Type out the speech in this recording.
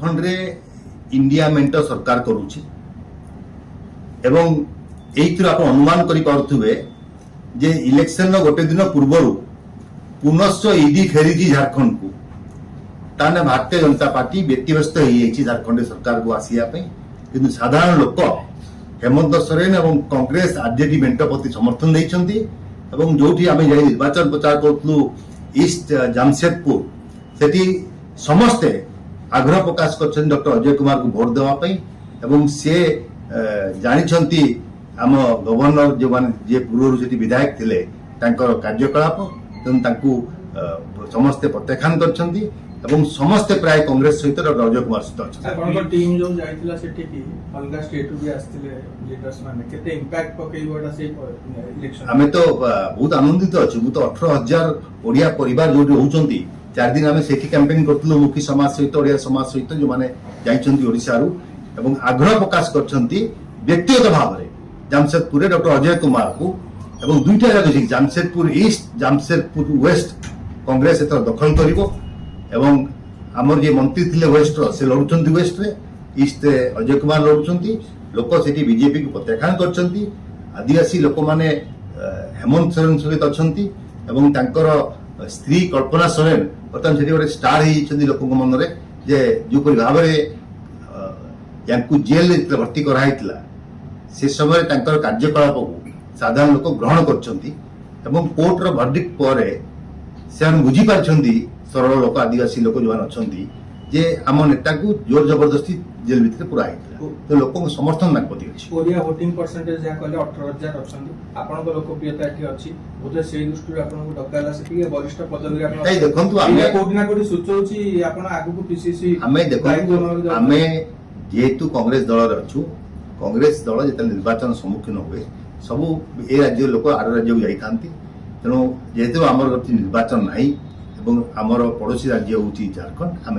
Khandre India मेंट सरकार करुछि एवं एइतिर आप अनुमान करि पारुथुबे जे इलेक्शन नो गोटे दिन पूर्वरु पुनश्च ईडी फेरिछि झारखंड को ताने भारतीय जनता पार्टी व्यक्तिव्यस्त होइछि झारखंड सरकार को आसिया पे किंतु साधारण लोक हेमंत सोरेन एवं कांग्रेस आरजेडी मेंट प्रति समर्थन दैछंती एवं जोठी आमे जाई निर्वाचन प्रचार करथलु ईस्ट जामशेदपुर सेठी समस्ते आग्रह प्रकाश कर डॉक्टर अजय कुमार को भोट देवा पई एवं से जानिछंती आम गवर्नर जो माने जे पूर्व से विधायक थिले तांकर कार्यकलाप तेणु तांकू समस्ते प्रत्याख्यान करछंती एवं समस्ते प्राय कांग्रेस सहित डॉक्टर अजय कुमार सहित अछि आपन टीम जो जाइतिला सेठी की अलगा स्टेट भी आस्तिले लीडर्स माने केते इंपैक्ट पकेइबोटा से इलेक्शन हमें तो बहुत आनंदित अछि बहुत 18,000 ओडिया परिवार जो होउचंती 4 दिन आमे सेठी कैंपेन करथलो मुखी समाज सहित ओडिया समाज सहित जो माने जाइचंती ओडिसा रु एवं आग्रह प्रकाश करछंती व्यक्तिगत भाव रे जामशेदपुर डॉक्टर अजय कुमार को एवं दुईटा जगह जामशेदपुर ईस्ट जामशेदपुर वेस्ट कांग्रेस एतर दखल करिवो एवं आमर जे मंत्री थिले वेस्ट रो से लड़ुचंती वेस्ट रे ईस्ट अजय कुमार लड़ुचंती लोक सेठी बीजेपी को प्रत्याख्यान करचंती आदिवासी लोक माने हेमंत सोरेन सहित अछंती एवं तांकर स्त्री कल्पना सोरेन बर्तमान सेठी गोटे स्टार होइछंती लोकक मन रे जे जो परि भाव रे यांकु जेल रे भर्ती कराइतला से समय तांकर कार्यकलाप को साधारण लोक ग्रहण करचंती एवं कोर्ट रो वर्डिक्ट परे से बुझी पारछंती सरल लोक आदिवासी लोक जो अछंती जे आम नेता को जोर जबरदस्ती जेल भीतर पुरा आइतला तो लोक समर्थन ना पति अछि ओडिया वोटिंग परसेंटेज जा कहले 18,000 अछंती आपन को लोकप्रियता एठी अछि बोले सेही दृष्टि आपन को डकाला सेठी वरिष्ठ पदवी आपन ताई देखंतु आमे कोडिना कोडी सुचौची आपन आगु को पीसीसी आमे देखंतु आमे जेतु कांग्रेस दल रे अछु कांग्रेस दल जेते निर्वाचन सम्मुखीन हुए सबु ए राज्य लोक आर राज्य को जाइथांती तेणु जेहेतु आमर निर्वाचन नाही एवं आमर पड़ोसी राज्य होउची झारखंड आमे